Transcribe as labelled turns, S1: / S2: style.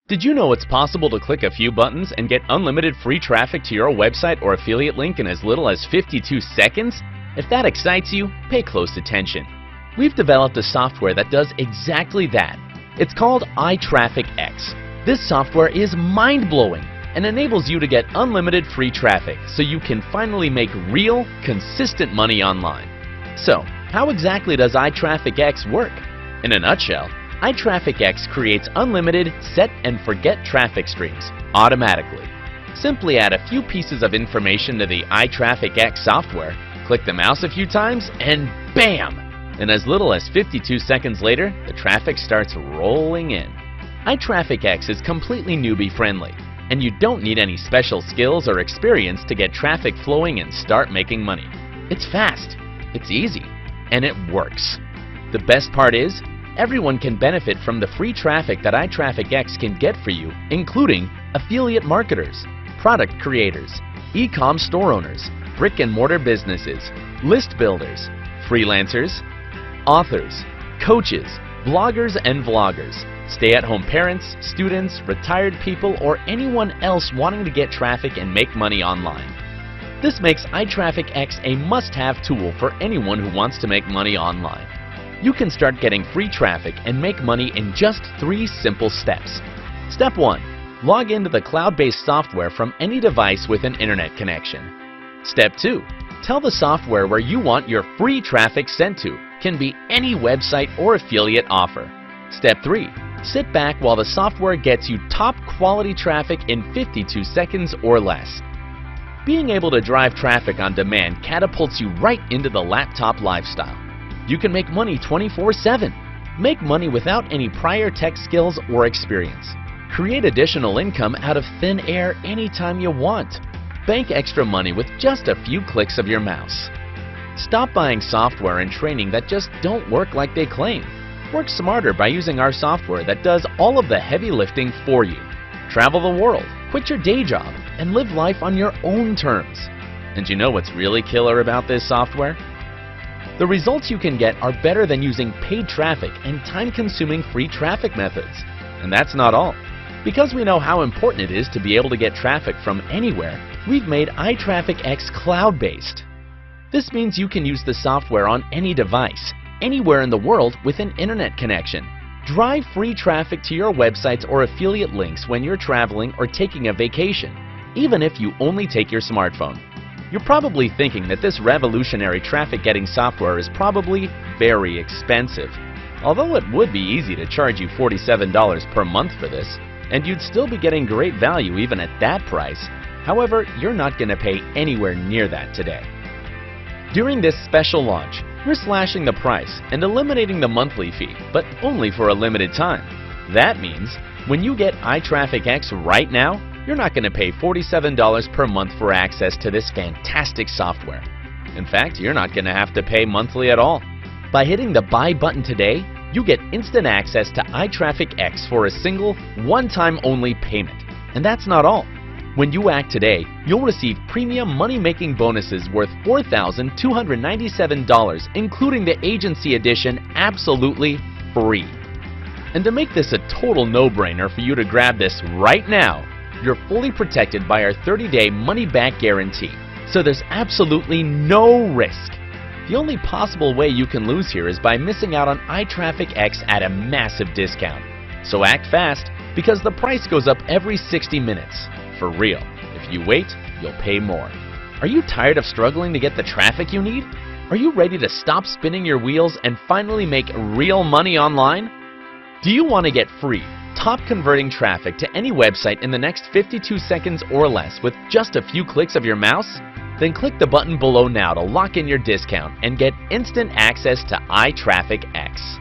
S1: Did you know it's possible to click a few buttons and get unlimited free traffic to your website or affiliate link in as little as 52 seconds? If that excites you, pay close attention. We've developed a software that does exactly that. It's called iTrafficX. This software is mind-blowing and enables you to get unlimited free traffic so you can finally make real, consistent money online. So, how exactly does iTrafficX work? In a nutshell, iTrafficX creates unlimited set and forget traffic streams automatically. Simply add a few pieces of information to the iTrafficX software, click the mouse a few times, and bam! In as little as 52 seconds later, the traffic starts rolling in. iTrafficX is completely newbie friendly, and you don't need any special skills or experience to get traffic flowing and start making money. It's fast, it's easy, and it works. The best part is, everyone can benefit from the free traffic that iTrafficX can get for you, including affiliate marketers, product creators, e-com store owners, brick-and-mortar businesses, list builders, freelancers, authors, coaches, bloggers and vloggers, stay-at-home parents, students, retired people, or anyone else wanting to get traffic and make money online. This makes iTrafficX a must-have tool for anyone who wants to make money online. You can start getting free traffic and make money in just 3 simple steps. Step 1. Log into the cloud-based software from any device with an internet connection. Step 2. Tell the software where you want your free traffic sent to. Can be any website or affiliate offer. Step 3. Sit back while the software gets you top quality traffic in 52 seconds or less. Being able to drive traffic on demand catapults you right into the laptop lifestyle. You can make money 24/7. Make money without any prior tech skills or experience. Create additional income out of thin air anytime you want. Bank extra money with just a few clicks of your mouse. Stop buying software and training that just don't work like they claim. Work smarter by using our software that does all of the heavy lifting for you. Travel the world, quit your day job, and live life on your own terms. And you know what's really killer about this software? The results you can get are better than using paid traffic and time-consuming free traffic methods. And that's not all. Because we know how important it is to be able to get traffic from anywhere, we've made iTrafficX cloud-based. This means you can use the software on any device, anywhere in the world with an internet connection. Drive free traffic to your websites or affiliate links when you're traveling or taking a vacation, even if you only take your smartphone. You're probably thinking that this revolutionary traffic-getting software is probably very expensive. Although it would be easy to charge you $47 per month for this, and you'd still be getting great value even at that price. However, you're not going to pay anywhere near that today. During this special launch, we're slashing the price and eliminating the monthly fee, but only for a limited time. That means when you get iTrafficX right now, you're not going to pay $47 per month for access to this fantastic software. In fact, you're not going to have to pay monthly at all. By hitting the buy button today, you get instant access to iTrafficX for a single, one-time only payment. And that's not all. When you act today, you'll receive premium money-making bonuses worth $4,297, including the agency edition, absolutely free. And to make this a total no-brainer for you to grab this right now, you're fully protected by our 30-day money-back guarantee, so there's absolutely no risk. The only possible way you can lose here is by missing out on iTrafficX at a massive discount. So act fast, because the price goes up every 60 minutes. For real. If you wait, you'll pay more. Are you tired of struggling to get the traffic you need? Are you ready to stop spinning your wheels and finally make real money online? Do you want to get free, top converting traffic to any website in the next 52 seconds or less with just a few clicks of your mouse? Then click the button below now to lock in your discount and get instant access to iTrafficX.